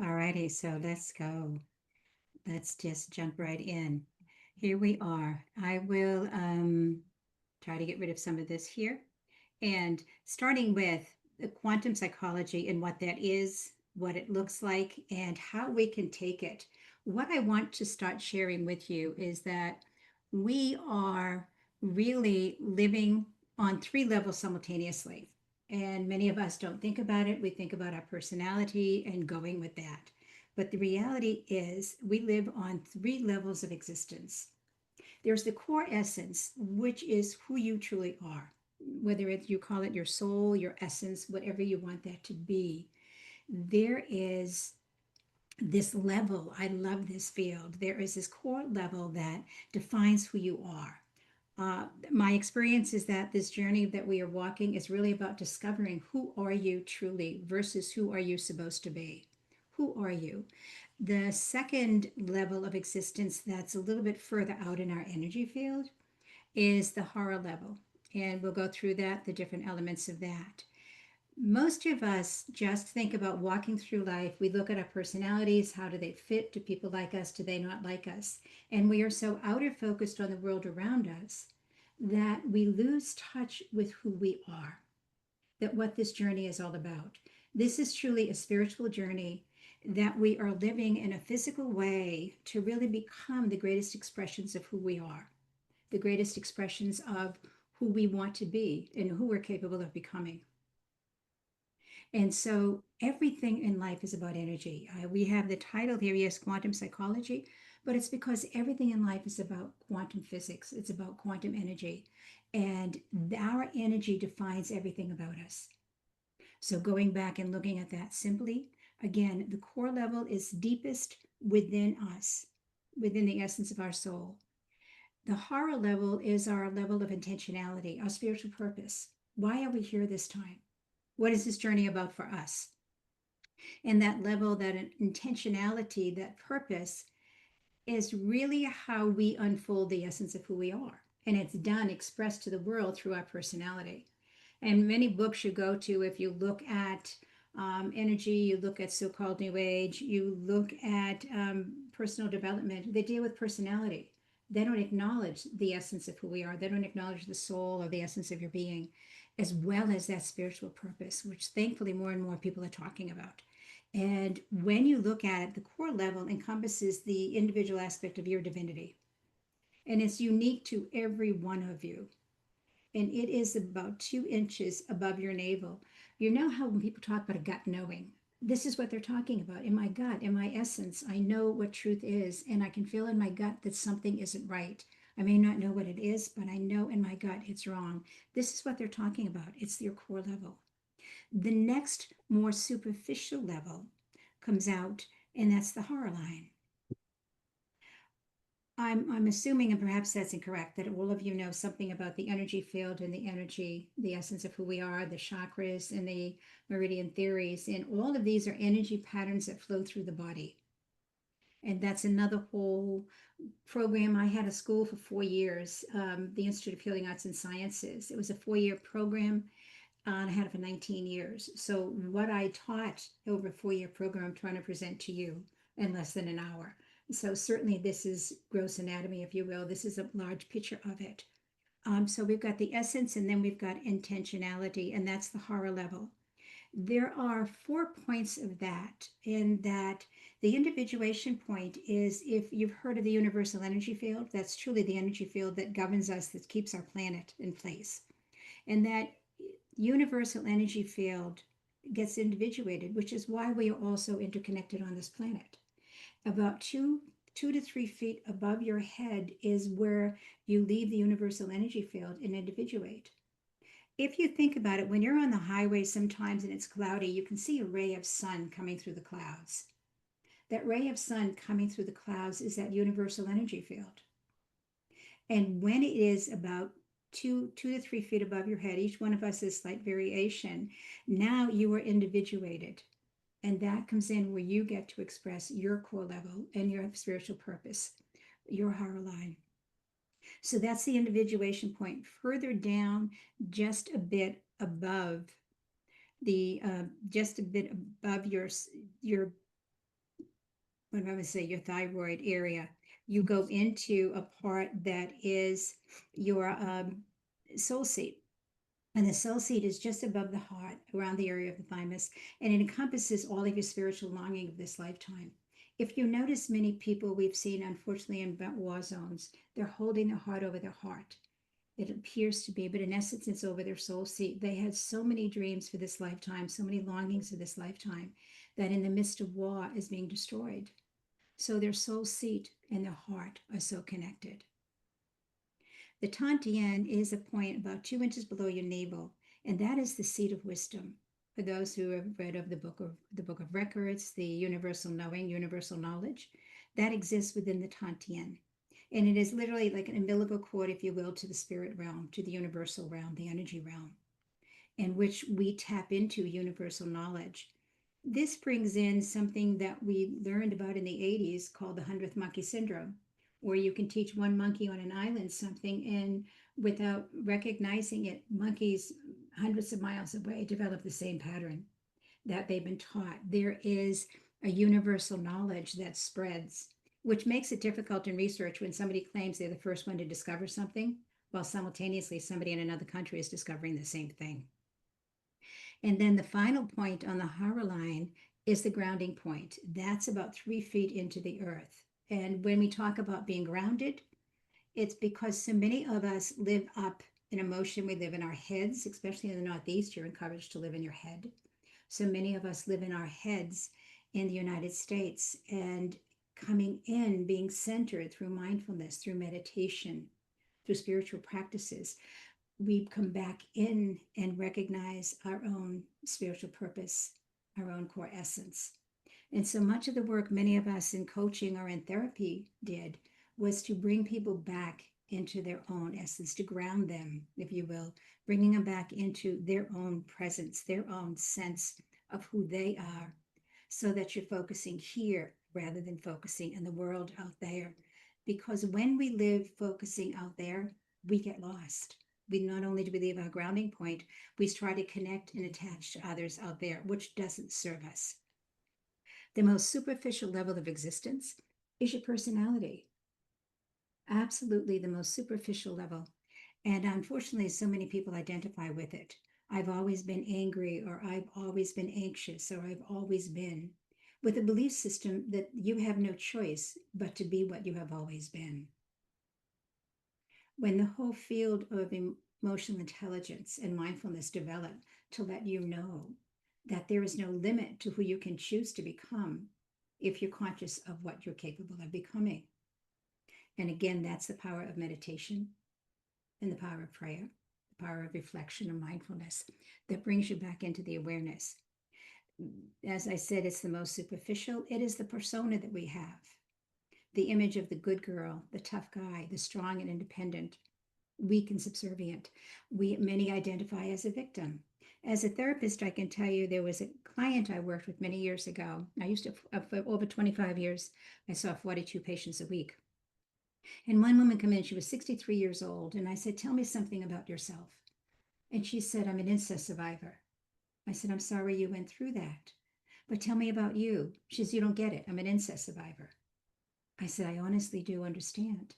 All righty, so let's go. Let's just jump right in. Here we are. I will try to get rid of some of this here. And starting with the quantum psychology and what that is, what it looks like, and how we can take it. What I want to start sharing with you is that we are really living on three levels simultaneously. And many of us don't think about it. We think about our personality and going with that. But the reality is, we live on three levels of existence. There's the core essence, which is who you truly are, whether it's, you call it your soul, your essence, whatever you want that to be. There is this level. I love this field. There is this core level that defines who you are. My experience is that this journey that we are walking is really about discovering who are you truly versus who are you supposed to be. Who are you? The second level of existence that's a little bit further out in our energy field is the horror level. And we'll go through that, the different elements of that. Most of us just think about walking through life. We look at our personalities. How do they fit? Do people like us? Do they not like us? And we are so outer focused on the world around us that we lose touch with who we are, that what this journey is all about. This is truly a spiritual journey that we are living in a physical way to really become the greatest expressions of who we are, the greatest expressions of who we want to be and who we're capable of becoming. And so everything in life is about energy. We have the title here, yes, quantum psychology, but it's because everything in life is about quantum physics. It's about quantum energy. And our energy defines everything about us. So going back and looking at that simply, again, the core level is deepest within us, within the essence of our soul. The horror level is our level of intentionality, our spiritual purpose. Why are we here this time? What is this journey about for us? And that level, that intentionality, that purpose is really how we unfold the essence of who we are. And it's done, expressed to the world through our personality. And many books you go to, if you look at energy, you look at so called New Age, you look at personal development, they deal with personality. They don't acknowledge the essence of who we are, they don't acknowledge the soul or the essence of your being, as well as that spiritual purpose, which thankfully more and more people are talking about. And when you look at it, the core level encompasses the individual aspect of your divinity. And it's unique to every one of you. And it is about 2 inches above your navel. You know how when people talk about a gut knowing, this is what they're talking about. In my gut, in my essence, I know what truth is, and I can feel in my gut that something isn't right. I may not know what it is, but I know in my gut it's wrong. This is what they're talking about. It's your core level. The next, more superficial level comes out, and that's the horror line. I'm assuming, and perhaps that's incorrect, that all of you know something about the energy field and the energy, the essence of who we are, the chakras and the meridian theories. And all of these are energy patterns that flow through the body. And that's another whole program. I had a school for 4 years, the Institute of Healing Arts and Sciences. It was a 4 year program. And I had it for 19 years. So what I taught over a 4 year program, I'm trying to present to you in less than an hour. So certainly this is gross anatomy, if you will. This is a large picture of it. So we've got the essence and then we've got intentionality, and that's the horror level. There are 4 points of that, in that the individuation point is, if you've heard of the universal energy field, that's truly the energy field that governs us, that keeps our planet in place. And that universal energy field gets individuated, which is why we are also interconnected on this planet. About 2 to 3 feet above your head is where you leave the universal energy field and individuate. If you think about it, when you're on the highway sometimes and it's cloudy, you can see a ray of sun coming through the clouds. That ray of sun coming through the clouds is that universal energy field. And when it is about 2 to 3 feet above your head, each one of us is slight variation. Now you are individuated. And that comes in where you get to express your core level and your spiritual purpose, your horror line. So that's the individuation point. Further down, just a bit above the, just a bit above your what am I going to say, your thyroid area. You go into a part that is your soul seat. And the soul seat is just above the heart, around the area of the thymus, and it encompasses all of your spiritual longing of this lifetime. If you notice, many people we've seen, unfortunately, in war zones, they're holding their heart over their heart. It appears to be, but in essence, it's over their soul seat. They had so many dreams for this lifetime, so many longings for this lifetime, that in the midst of war is being destroyed. So their soul seat and their heart are so connected. The Tantien is a point about 2 inches below your navel, and that is the seat of wisdom. For those who have read of the Book of Records, the universal knowing, universal knowledge, that exists within the Tantien. And it is literally like an umbilical cord, if you will, to the spirit realm, to the universal realm, the energy realm, in which we tap into universal knowledge. This brings in something that we learned about in the 80s called the 100th monkey syndrome, where you can teach one monkey on an island something, and without recognizing it, monkeys hundreds of miles away develop the same pattern that they've been taught. There is a universal knowledge that spreads, which makes it difficult in research when somebody claims they're the first one to discover something, while simultaneously somebody in another country is discovering the same thing. And then the final point on the Hara line is the grounding point. That's about 3 feet into the earth. And when we talk about being grounded, it's because so many of us live up in emotion. We live in our heads, especially in the Northeast. You're encouraged to live in your head. So many of us live in our heads in the United States, and coming in, being centered through mindfulness, through meditation, through spiritual practices, we come back in and recognize our own spiritual purpose, our own core essence. And so much of the work many of us in coaching or in therapy did was to bring people back into their own essence, to ground them, if you will, bringing them back into their own presence, their own sense of who they are, so that you're focusing here rather than focusing in the world out there. Because when we live focusing out there, we get lost. We not only do we leave our grounding point, we try to connect and attach to others out there, which doesn't serve us. The most superficial level of existence is your personality. Absolutely the most superficial level. And unfortunately, so many people identify with it. I've always been angry, or I've always been anxious, or I've always been, with a belief system that you have no choice but to be what you have always been. When the whole field of emotional intelligence and mindfulness developed to let you know that there is no limit to who you can choose to become if you're conscious of what you're capable of becoming. And again, that's the power of meditation and the power of prayer, the power of reflection and mindfulness that brings you back into the awareness. As I said, it's the most superficial. It is the persona that we have, the image of the good girl, the tough guy, the strong and independent, weak and subservient. Many identify as a victim. As a therapist, I can tell you there was a client I worked with many years ago. I used to, for over 25 years, I saw 42 patients a week. And one woman came in, she was 63 years old, and I said, "Tell me something about yourself." And she said, "I'm an incest survivor." I said, "I'm sorry you went through that, but tell me about you." She says, "You don't get it. I'm an incest survivor." I said, "I honestly do understand.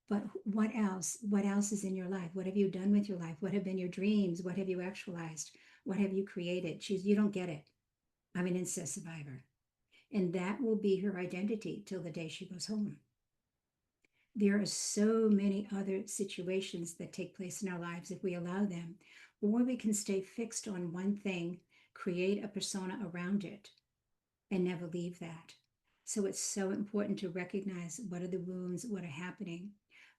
But what else? What else is in your life? What have you done with your life? What have been your dreams? What have you actualized? What have you created?" She's, "You don't get it. I'm an incest survivor." And that will be her identity till the day she goes home. There are so many other situations that take place in our lives if we allow them, or we can stay fixed on one thing, create a persona around it, and never leave that. So it's so important to recognize what are the wounds, what are happening,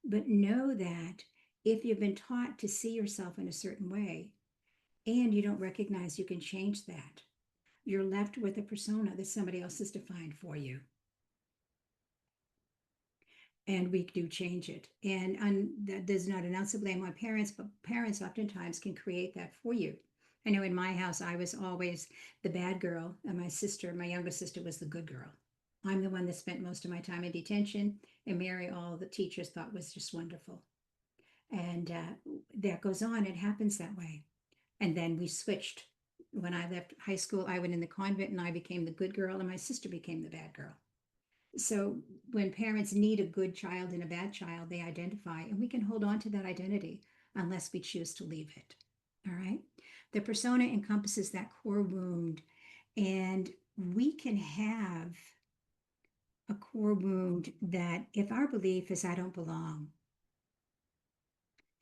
but know that if you've been taught to see yourself in a certain way and you don't recognize you can change that, you're left with a persona that somebody else has defined for you. And we do change it. And that does not announce the blame on parents, but parents oftentimes can create that for you. I know in my house, I was always the bad girl, and my younger sister, was the good girl. I'm the one that spent most of my time in detention, and Mary, all the teachers thought was just wonderful. And that goes on, it happens that way. And then we switched. When I left high school, I went in the convent and I became the good girl, and my sister became the bad girl. So when parents need a good child and a bad child, they identify, and we can hold on to that identity unless we choose to leave it. All right. The persona encompasses that core wound, and we can have a core wound that if our belief is I don't belong,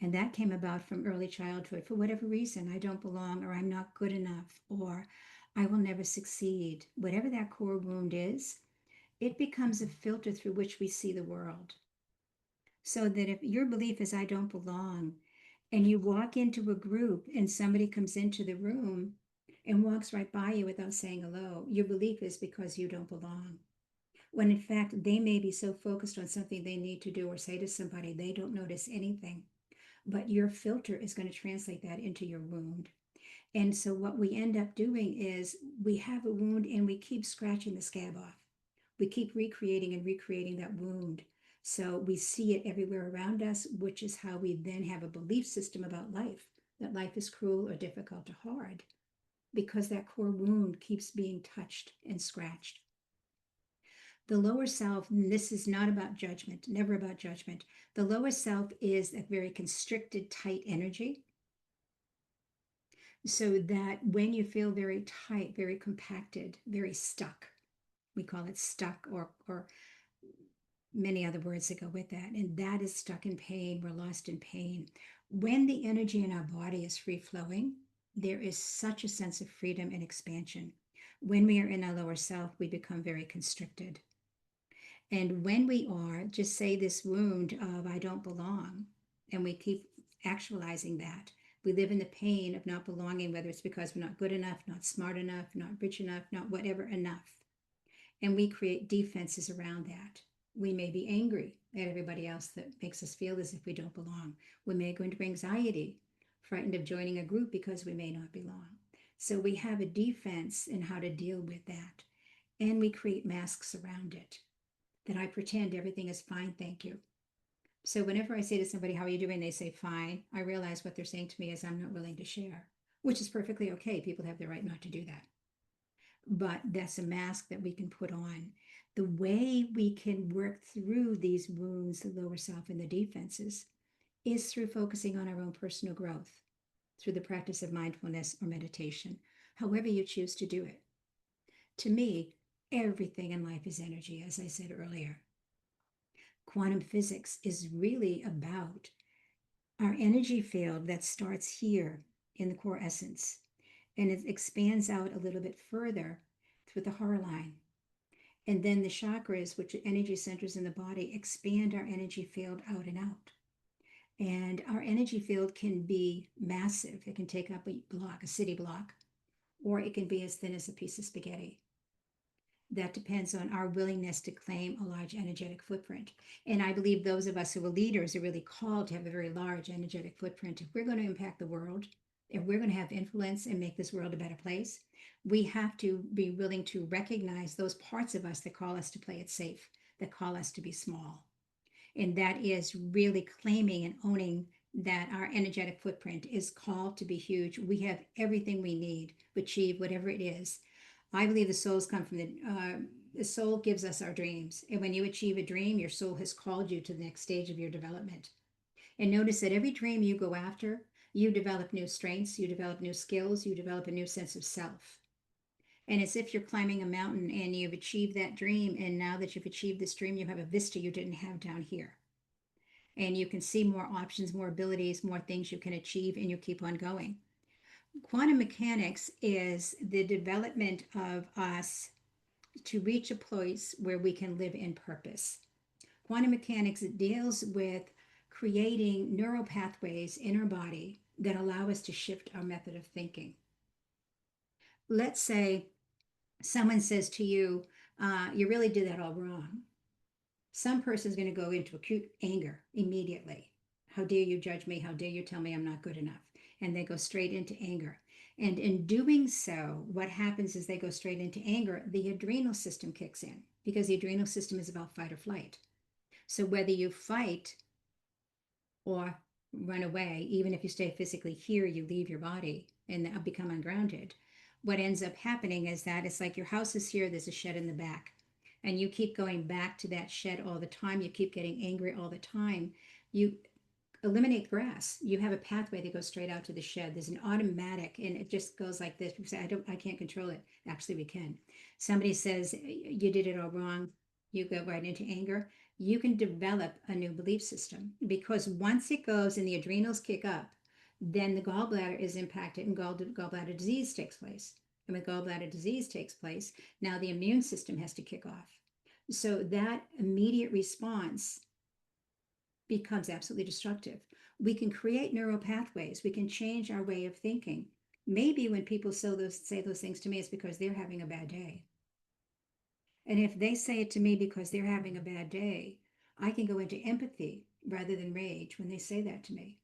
and that came about from early childhood for whatever reason, I don't belong, or I'm not good enough, or I will never succeed, whatever that core wound is, it becomes a filter through which we see the world. So that if your belief is I don't belong, and you walk into a group and somebody comes into the room and walks right by you without saying hello, your belief is because you don't belong. When in fact, they may be so focused on something they need to do or say to somebody, they don't notice anything. But your filter is going to translate that into your wound. And so what we end up doing is we have a wound and we keep scratching the scab off. We keep recreating and recreating that wound. So we see it everywhere around us, which is how we then have a belief system about life, that life is cruel or difficult or hard, because that core wound keeps being touched and scratched. The lower self, and this is not about judgment, never about judgment. The lower self is a very constricted, tight energy, so that when you feel very tight, very compacted, very stuck, we call it stuck, or many other words that go with that, and that is stuck in pain. We're lost in pain. When the energy in our body is free flowing, there is such a sense of freedom and expansion. When we are in our lower self, we become very constricted. And when we are, just say this wound of I don't belong, and we keep actualizing that, we live in the pain of not belonging, whether it's because we're not good enough, not smart enough, not rich enough, not whatever enough. And we create defenses around that. We may be angry at everybody else that makes us feel as if we don't belong. We may go into anxiety, frightened of joining a group because we may not belong. So we have a defense in how to deal with that. And we create masks around it, that I pretend everything is fine, thank you. So whenever I say to somebody, how are you doing? They say, fine. I realize what they're saying to me is I'm not willing to share, which is perfectly okay. People have the right not to do that. But that's a mask that we can put on. The way we can work through these wounds, the lower self and the defenses, is through focusing on our own personal growth, through the practice of mindfulness or meditation, however you choose to do it. To me, everything in life is energy, as I said earlier. Quantum physics is really about our energy field that starts here in the core essence, and it expands out a little bit further through the heart line. And then the chakras, which are energy centers in the body, expand our energy field out and out. And our energy field can be massive. It can take up a block, a city block, or it can be as thin as a piece of spaghetti. That depends on our willingness to claim a large energetic footprint. And I believe those of us who are leaders are really called to have a very large energetic footprint. If we're going to impact the world, if we're going to have influence and make this world a better place, we have to be willing to recognize those parts of us that call us to play it safe, that call us to be small. And that is really claiming and owning that our energetic footprint is called to be huge. We have everything we need to achieve whatever it is. I believe the souls come from the soul gives us our dreams. And when you achieve a dream, your soul has called you to the next stage of your development. And notice that every dream you go after, you develop new strengths, you develop new skills, you develop a new sense of self. And as if you're climbing a mountain and you've achieved that dream. And now that you've achieved this dream, you have a vista you didn't have down here. And you can see more options, more abilities, more things you can achieve, and you keep on going. Quantum mechanics is the development of us to reach a place where we can live in purpose. Quantum mechanics deals with creating neural pathways in our body that allow us to shift our method of thinking. Let's say someone says to you, you really did that all wrong. Some person is going to go into acute anger immediately. How dare you judge me? How dare you tell me I'm not good enough? And they go straight into anger. And in doing so, what happens is they go straight into anger. The adrenal system kicks in because the adrenal system is about fight or flight. So whether you fight or run away, even if you stay physically here, you leave your body and become ungrounded. What ends up happening is that it's like your house is here, there's a shed in the back. and you keep going back to that shed all the time, you keep getting angry all the time, you eliminate grass. You have a pathway that goes straight out to the shed. There's an automatic, and it just goes like this. People say, I can't control it. Actually, we can. Somebody says you did it all wrong. You go right into anger. You can develop a new belief system because once it goes and the adrenals kick up, then the gallbladder is impacted and gallbladder disease takes place. And when gallbladder disease takes place, now the immune system has to kick off. So that immediate response becomes absolutely destructive. We can create neural pathways. We can change our way of thinking. Maybe when people say those things to me, it's because they're having a bad day. And if they say it to me because they're having a bad day, I can go into empathy rather than rage when they say that to me.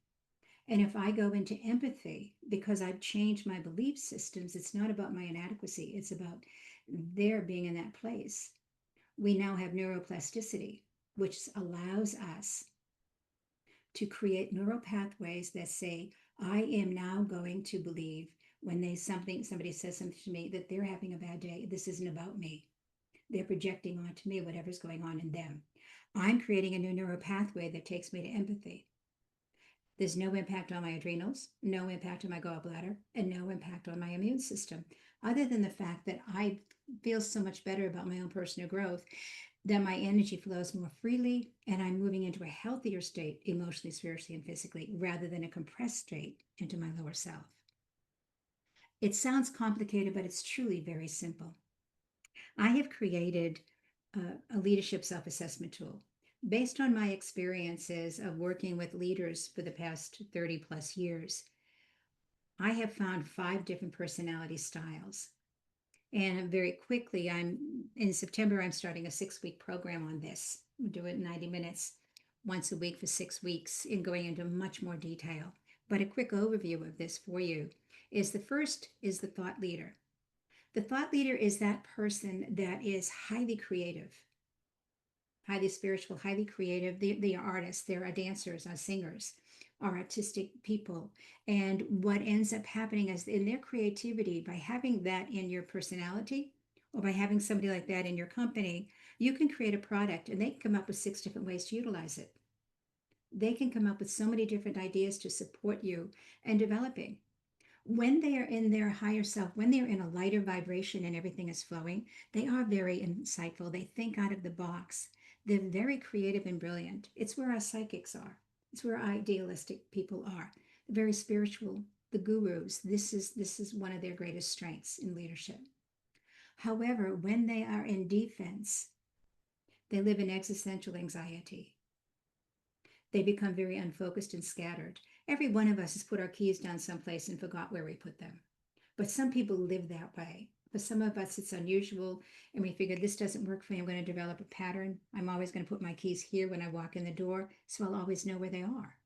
And if I go into empathy because I've changed my belief systems, it's not about my inadequacy, it's about their being in that place. We now have neuroplasticity, which allows us to create neural pathways that say, I am now going to believe when somebody says something to me that they're having a bad day. This isn't about me. They're projecting onto me whatever's going on in them. I'm creating a new neural pathway that takes me to empathy. There's no impact on my adrenals, no impact on my gallbladder, and no impact on my immune system, other than the fact that I feel so much better about my own personal growth, that my energy flows more freely, and I'm moving into a healthier state, emotionally, spiritually, and physically, rather than a compressed state into my lower self. It sounds complicated, but it's truly very simple. I have created a leadership self assessment tool based on my experiences of working with leaders for the past 30 plus years. I have found 5 different personality styles. And very quickly, in September, I'm starting a 6 week program on this. We do it in 90 minutes once a week for 6 weeks and going into much more detail. But a quick overview of this for you is the first is the thought leader. The thought leader is that person that is highly creative, highly spiritual, highly creative. They are artists, they're dancers, singers, are artistic people. And what ends up happening is in their creativity, by having that in your personality or by having somebody like that in your company, you can create a product and they can come up with 6 different ways to utilize it. They can come up with so many different ideas to support you and developing. When they are in their higher self, when they're in a lighter vibration and everything is flowing, they are very insightful. They think out of the box. They're very creative and brilliant. It's where our psychics are. It's where idealistic people are. They're very spiritual. The gurus. This is one of their greatest strengths in leadership. However, when they are in defense, they live in existential anxiety. They become very unfocused and scattered. Every one of us has put our keys down someplace and forgot where we put them. But some people live that way. For some of us, it's unusual, and we figure this doesn't work for me. I'm going to develop a pattern. I'm always going to put my keys here when I walk in the door, so I'll always know where they are.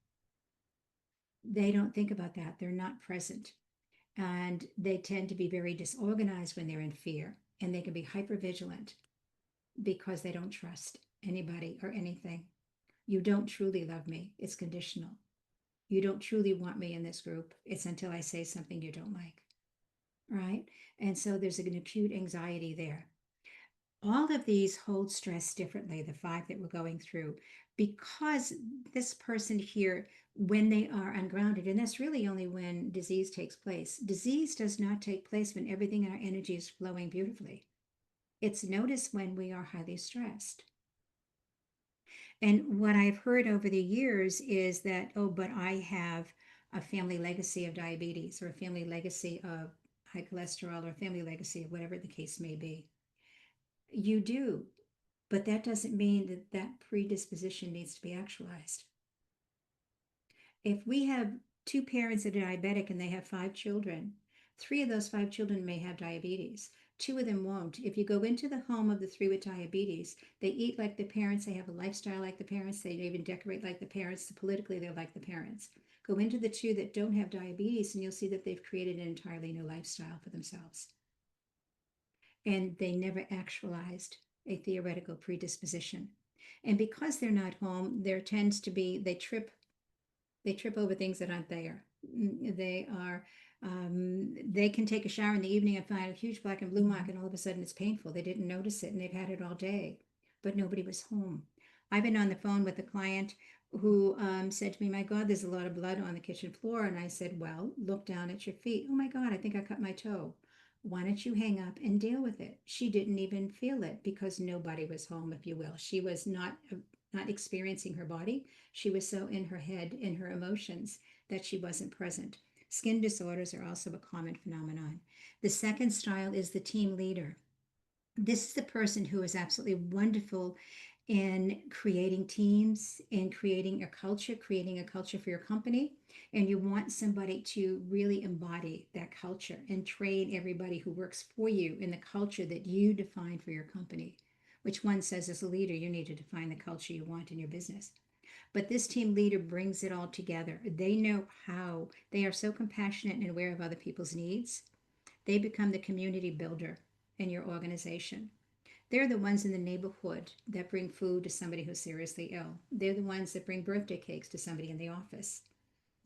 They don't think about that. They're not present. And they tend to be very disorganized when they're in fear, and they can be hypervigilant because they don't trust anybody or anything. You don't truly love me. It's conditional. You don't truly want me in this group. It's until I say something you don't like. Right? And so there's an acute anxiety there. All of these hold stress differently, the 5 that we're going through, because this person here, when they are ungrounded, and that's really only when disease takes place. Disease does not take place when everything in our energy is flowing beautifully. It's noticed when we are highly stressed. And what I've heard over the years is that, oh, but I have a family legacy of diabetes or a family legacy of high cholesterol or a family legacy of whatever the case may be. You do, but that doesn't mean that that predisposition needs to be actualized. If we have 2 parents that are diabetic and they have 5 children, 3 of those 5 children may have diabetes. 2 of them won't. If you go into the home of the 3 with diabetes, they eat like the parents, they have a lifestyle like the parents, they even decorate like the parents, politically they're like the parents. Go into the 2 that don't have diabetes and you'll see that they've created an entirely new lifestyle for themselves. And they never actualized a theoretical predisposition. And because they're not home, there tends to be, they trip over things that aren't there. They are They can take a shower in the evening and find a huge black and blue mark, and all of a sudden it's painful. They didn't notice it, and they've had it all day, but nobody was home. I've been on the phone with a client who said to me, "My God, there's a lot of blood on the kitchen floor." And I said, "Well, look down at your feet." "Oh my God, I think I cut my toe." "Why don't you hang up and deal with it?" She didn't even feel it because nobody was home, if you will. She was not experiencing her body. She was so in her head, in her emotions, that she wasn't present. Skin disorders are also a common phenomenon. The second style is the team leader. This is the person who is absolutely wonderful in creating teams, in creating a culture for your company. And you want somebody to really embody that culture and train everybody who works for you in the culture that you define for your company, which one says as a leader, you need to define the culture you want in your business. But this team leader brings it all together. They know how. They are so compassionate and aware of other people's needs. They become the community builder in your organization. They're the ones in the neighborhood that bring food to somebody who's seriously ill. They're the ones that bring birthday cakes to somebody in the office.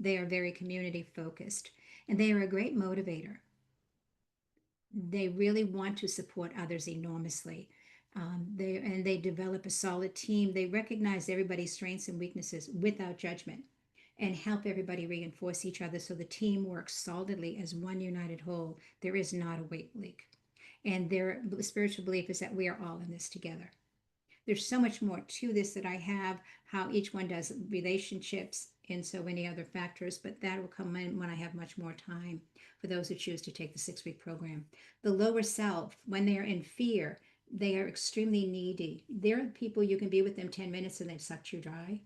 They are very community focused, and they are a great motivator. They really want to support others enormously. They develop a solid team. They recognize everybody's strengths and weaknesses without judgment and help everybody reinforce each other so the team works solidly as one united whole. There is not a weak link. And their spiritual belief is that we are all in this together. There's so much more to this that I have, how each one does relationships and so many other factors, but that will come in when I have much more time for those who choose to take the 6 week program. The lower self, when they are in fear, they are extremely needy. There are people you can be with them 10 minutes and they've sucked you dry.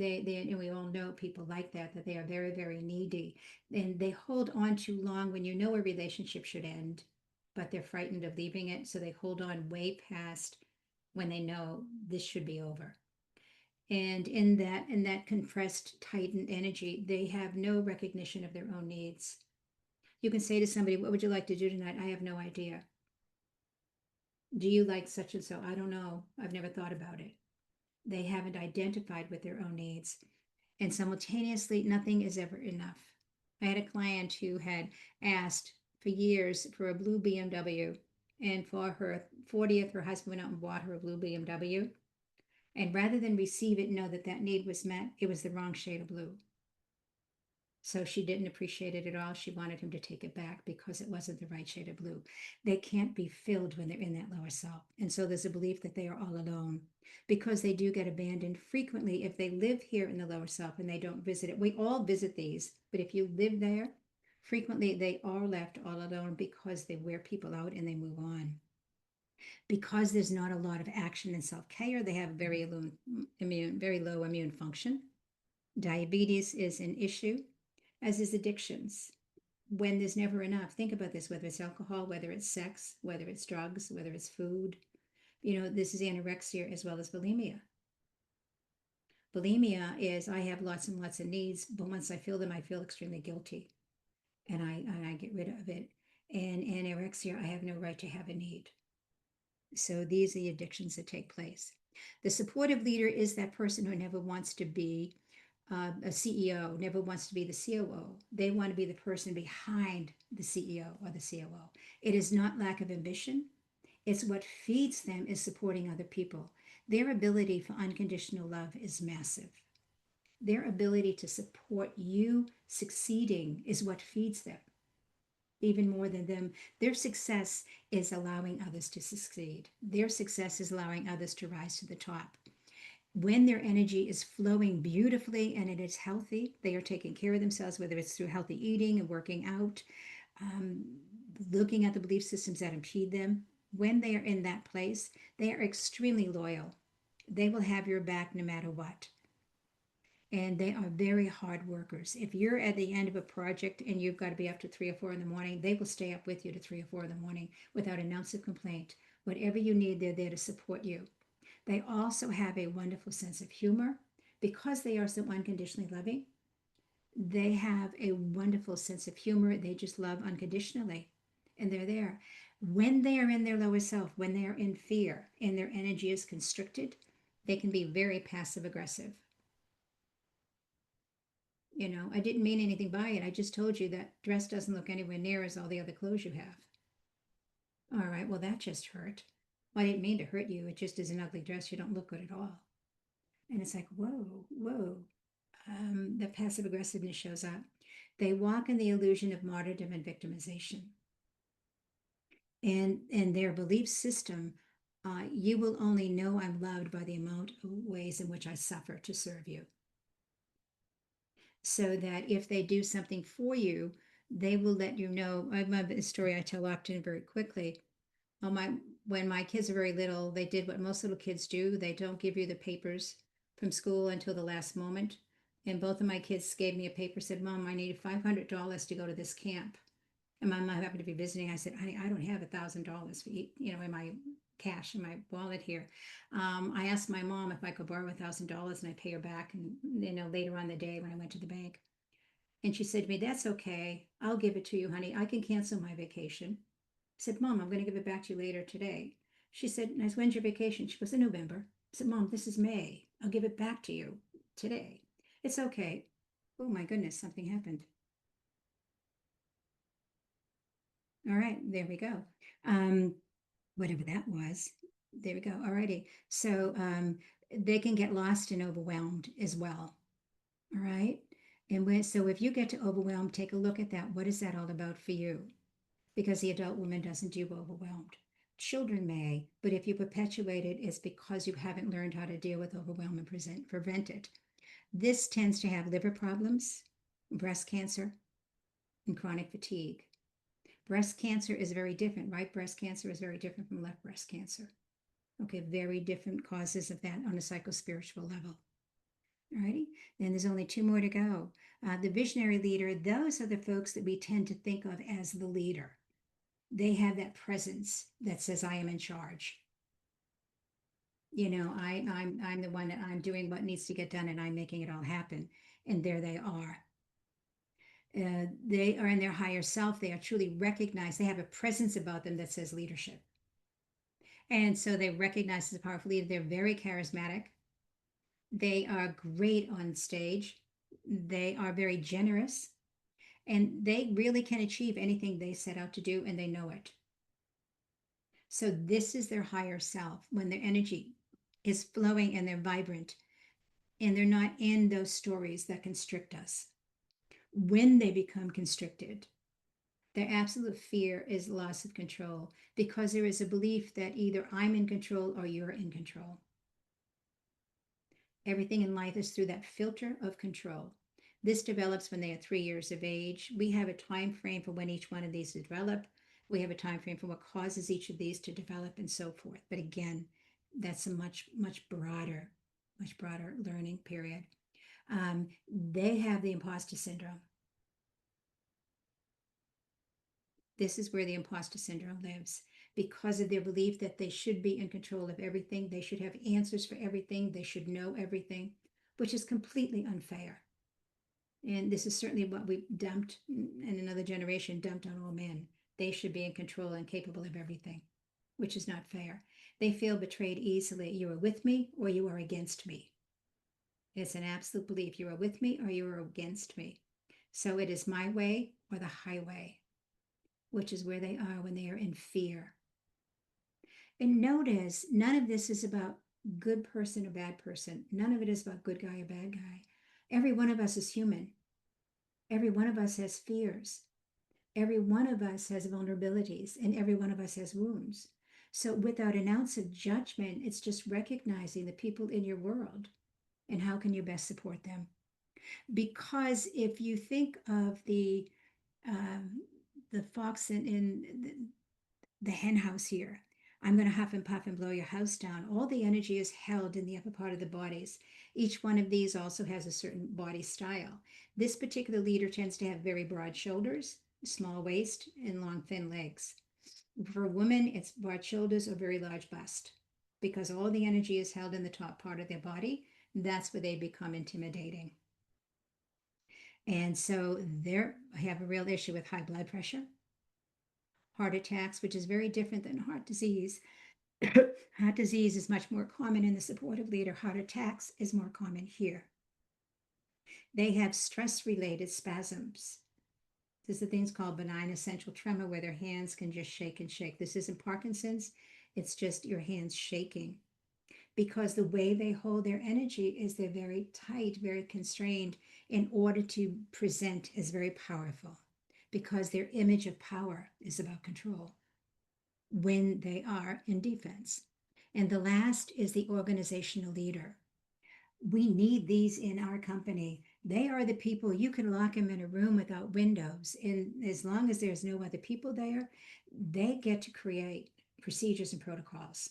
And we all know people like that they are very, very needy. And they hold on too long when you know a relationship should end, but they're frightened of leaving it. So they hold on way past when they know this should be over. And in that compressed, tightened energy, they have no recognition of their own needs. You can say to somebody, "What would you like to do tonight?" "I have no idea." "Do you like such and so?" "I don't know. I've never thought about it." They haven't identified with their own needs. And simultaneously, nothing is ever enough. I had a client who had asked for years for a blue BMW, and for her 40th, her husband went out and bought her a blue BMW. And rather than receive it, know that that need was met, it was the wrong shade of blue. So she didn't appreciate it at all. She wanted him to take it back because it wasn't the right shade of blue. They can't be filled when they're in that lower self. And so there's a belief that they are all alone because they do get abandoned frequently if they live here in the lower self and they don't visit it. We all visit these, but if you live there, frequently they are left all alone because they wear people out and they move on. Because there's not a lot of action and self-care, they have very low immune function. Diabetes is an issue, as is addictions. When there's never enough, think about this, whether it's alcohol, whether it's sex, whether it's drugs, whether it's food. This is anorexia as well as bulimia. Bulimia is I have lots and lots of needs, but once I feel them, I feel extremely guilty and I get rid of it. And anorexia, I have no right to have a need. So these are the addictions that take place. The supportive leader is that person who never wants to be a CEO, never wants to be the COO. They want to be the person behind the CEO or the COO. It is not lack of ambition. It's what feeds them is supporting other people. Their ability for unconditional love is massive. Their ability to support you succeeding is what feeds them, even more than them. Their success is allowing others to succeed. Their success is allowing others to rise to the top. When their energy is flowing beautifully and it is healthy, they are taking care of themselves, whether it's through healthy eating and working out, um, looking at the belief systems that impede them. When they are in that place, they are extremely loyal. They will have your back no matter what. And they are very hard workers. If you're at the end of a project and you've got to be up to 3 or 4 in the morning, they will stay up with you to 3 or 4 in the morning without an ounce of complaint. Whatever you need, they're there to support you. They also have a wonderful sense of humor. Because they are so unconditionally loving, they have a wonderful sense of humor. They just love unconditionally. And they're there. When they are in their lower self, when they are in fear and their energy is constricted, they can be very passive aggressive. I didn't mean anything by it. I just told you that dress doesn't look anywhere near as all the other clothes you have. All right, well, that just hurt. Well, I didn't mean to hurt you. It just is an ugly dress. You don't look good at all. And it's like, whoa, whoa. The passive aggressiveness shows up. They walk in the illusion of martyrdom and victimization. And their belief system, you will only know I'm loved by the amount of ways in which I suffer to serve you. So that if they do something for you, they will let you know. I have a story I tell often very quickly. When my kids are very little, they did what most little kids do. They don't give you the papers from school until the last moment. And both of my kids gave me a paper, said, Mom, I need $500 to go to this camp. And my mom happened to be visiting. I said, honey, I don't have $1,000 in my cash in my wallet here. I asked my mom if I could borrow $1,000 and I pay her back. And later on the day when I went to the bank, and she said to me, "That's okay. I'll give it to you, honey. I can cancel my vacation." I said, "Mom, I'm going to give it back to you later today." She said, "Nice. When's your vacation?" She goes, "In November." I said, "Mom, this is May. I'll give it back to you today." It's okay. Oh my goodness, something happened. All right, there we go. Um, Whatever that was. There we go. Alrighty. So they can get lost and overwhelmed as well. All right. So if you get to overwhelm, take a look at that. What is that all about for you? Because the adult woman doesn't do overwhelmed. Children may, but if you perpetuate it, it's because you haven't learned how to deal with overwhelm and prevent it. This tends to have liver problems, breast cancer, and chronic fatigue. Breast cancer is very different. Right breast cancer is very different from left breast cancer. Okay, very different causes of that on a psychospiritual level. Alrighty, then there's only two more to go. The visionary leader, those are the folks that we tend to think of as the leader. They have that presence that says, I am in charge. I'm the one that I'm doing what needs to get done and I'm making it all happen. And there they are. They are in their higher self. They are truly recognized. They have a presence about them that says leadership. And so they recognize as a powerful leader. They're very charismatic. They are great on stage. They are very generous. And they really can achieve anything they set out to do, and they know it. So, this is their higher self when their energy is flowing and they're vibrant and they're not in those stories that constrict us. When they become constricted, their absolute fear is loss of control because there is a belief that either I'm in control or you're in control. Everything in life is through that filter of control. This develops when they are 3 years of age. We have a time frame for when each one of these develop. We have a time frame for what causes each of these to develop and so forth. But again, that's a much broader learning period. They have the imposter syndrome. This is where the imposter syndrome lives because of their belief that they should be in control of everything. They should have answers for everything. They should know everything, which is completely unfair. And this is certainly what we dumped in another generation, dumped on all men. They should be in control and capable of everything, which is not fair. They feel betrayed easily. You are with me or you are against me. It's an absolute belief. You are with me or you are against me. So it is my way or the highway, which is where they are when they are in fear. And notice none of this is about good person or bad person. None of it is about good guy or bad guy. Every one of us is human. Every one of us has fears. Every one of us has vulnerabilities, and every one of us has wounds. So, without an ounce of judgment, it's just recognizing the people in your world and how can you best support them. Because if you think of the fox in the hen house here, I'm going to huff and puff and blow your house down. All the energy is held in the upper part of the bodies. Each one of these also has a certain body style. This particular leader tends to have very broad shoulders, small waist, and long, thin legs. For a woman, it's broad shoulders or very large bust because all the energy is held in the top part of their body. That's where they become intimidating. And so they have a real issue with high blood pressure, heart attacks, which is very different than heart disease. Heart disease is much more common in the supportive leader. Heart attacks is more common here. They have stress-related spasms. There's a thing called benign essential tremor where their hands can just shake and shake. This isn't Parkinson's, it's just your hands shaking. Because the way they hold their energy is they're very tight, very constrained in order to present as very powerful. Because their image of power is about control when they are in defense. And the last is the organizational leader. We need these in our company. They are the people you can lock them in a room without windows. And as long as there's no other people there, they get to create procedures and protocols.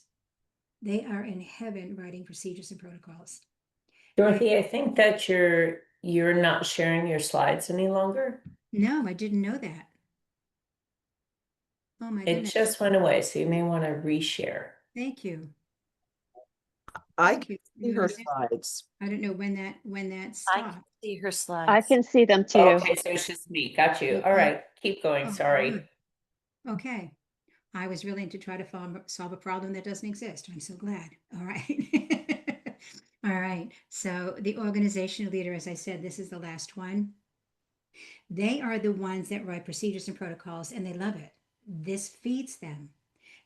They are in heaven writing procedures and protocols. Dorothy, I think that you're not sharing your slides any longer. No, I didn't know that. Oh my It goodness. just went away, so you may want to reshare. Thank you. I Thank can you. see her slides. I don't know when that I can stopped. see her I slides. can see them too. Okay, so it's just me. Got you. All Okay. right, keep going. Oh, Sorry. good. Okay. I was willing to try to solve a problem that doesn't exist. I'm so glad. All right. All right. So the organizational leader, as I said, this is the last one. They are the ones that write procedures and protocols, and they love it. This feeds them.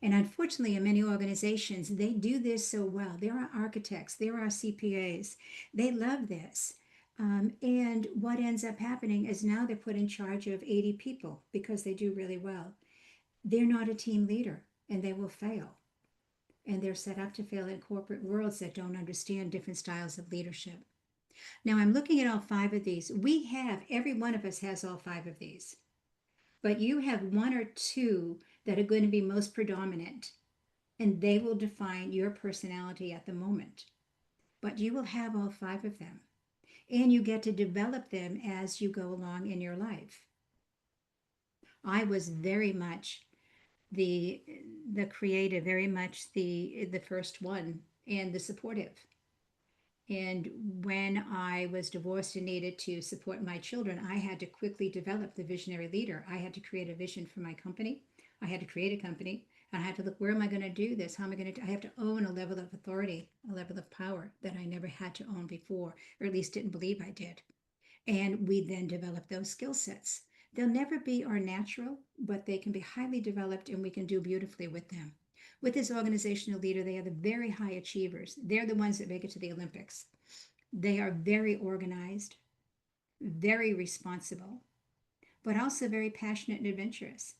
And unfortunately, in many organizations, they do this so well. There are architects, there are CPAs. They love this. And what ends up happening is now they're put in charge of 80 people because they do really well. They're not a team leader and they will fail. And they're set up to fail in corporate worlds that don't understand different styles of leadership. Now, I'm looking at all five of these. Every one of us has all five of these, but you have one or two that are going to be most predominant, and they will define your personality at the moment. But you will have all five of them, and you get to develop them as you go along in your life. I was very much the creative, very much the first one, and the supportive. And when I was divorced and needed to support my children, I had to quickly develop the visionary leader. I had to create a vision for my company. I had to create a company. And I had to look, where am I going to do this? How am I going to? I have to own a level of authority, a level of power that I never had to own before, or at least didn't believe I did. And we then develop those skill sets. They'll never be our natural, but they can be highly developed and we can do beautifully with them. With this organizational leader, they are the very high achievers. They're the ones that make it to the Olympics. They are very organized, very responsible, but also very passionate and adventurous.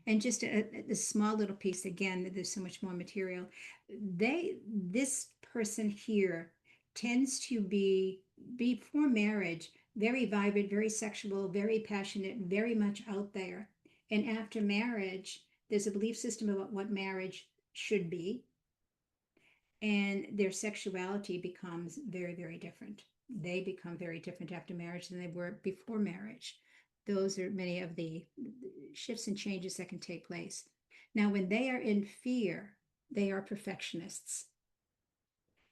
And just a small little piece again, there's so much more material. This person here tends to be before marriage very vibrant, very sexual, very passionate, very much out there. And after marriage, there's a belief system about what marriage should be, and their sexuality becomes very, very different. They become very different after marriage than they were before marriage. Those are many of the shifts and changes that can take place. Now, when they are in fear, they are perfectionists.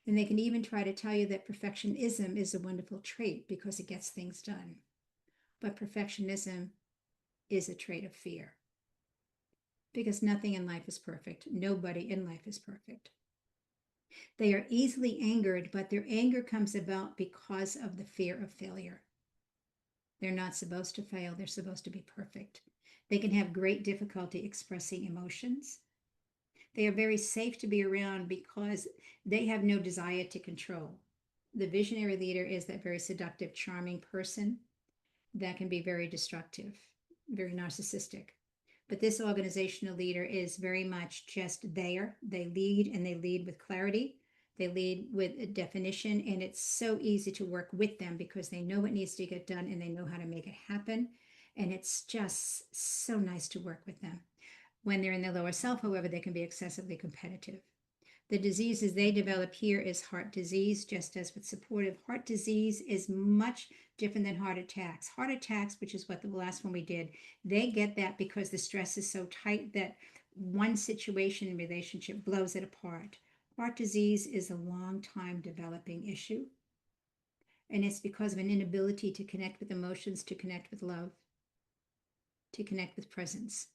And they can even try to tell you that perfectionism is a wonderful trait because it gets things done. But perfectionism is a trait of fear because nothing in life is perfect. Nobody in life is perfect. They are easily angered, but their anger comes about because of the fear of failure. They're not supposed to fail, they're supposed to be perfect. They can have great difficulty expressing emotions. They are very safe to be around because they have no desire to control. The visionary leader is that very seductive, charming person that can be very destructive, very narcissistic. But this organizational leader is very much just there. They lead and they lead with clarity. They lead with a definition, and it's so easy to work with them because they know what needs to get done and they know how to make it happen. And it's just so nice to work with them. When they're in their lower self, however, they can be excessively competitive. The diseases they develop here is heart disease, just as with supportive. Heart disease is much different than heart attacks. Heart attacks, which is what the last one we did, they get that because the stress is so tight that one situation in relationship blows it apart. Heart disease is a long time developing issue. And it's because of an inability to connect with emotions, to connect with love, to connect with presence.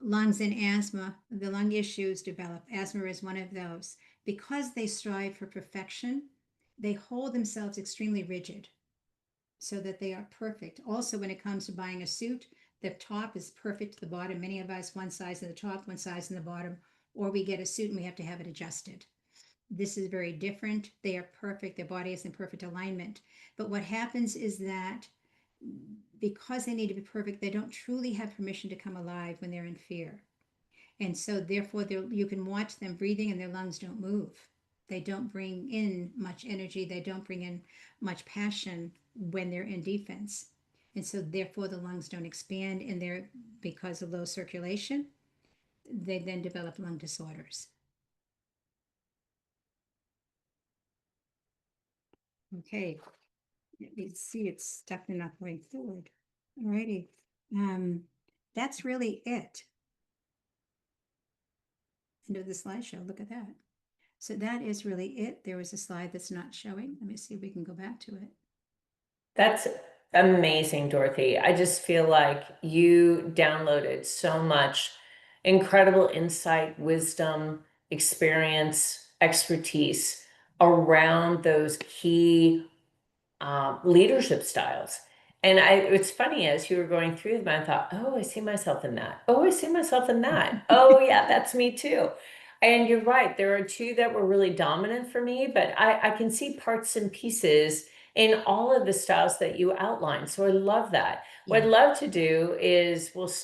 Lungs and asthma, the lung issues develop. Asthma is one of those. Because they strive for perfection, they hold themselves extremely rigid so that they are perfect. Also, when it comes to buying a suit, the top is perfect to the bottom. Many of us, one size in the top, one size in the bottom, or we get a suit and we have to have it adjusted. This is very different. They are perfect. Their body is in perfect alignment. But what happens is that because they need to be perfect, they don't truly have permission to come alive when they're in fear. And so, therefore, you can watch them breathing and their lungs don't move. They don't bring in much energy. They don't bring in much passion when they're in defense. And so, therefore, the lungs don't expand, and they're, because of low circulation, they then develop lung disorders. Okay, you see it's definitely not going forward. Alrighty, that's really it. End of the slideshow. Look at that. So that is really it. There was a slide that's not showing. Let me see if we can go back to it. That's amazing, Dorothy. I just feel like you downloaded so much incredible insight, wisdom, experience, expertise around those key leadership styles. And it's funny, as you were going through them, I thought, oh, I see myself in that. Oh, I see myself in that. Oh, yeah, that's me too. And you're right. There are two that were really dominant for me, but I can see parts and pieces in all of the styles that you outlined. So I love that. What Yeah. I'd love to do is we'll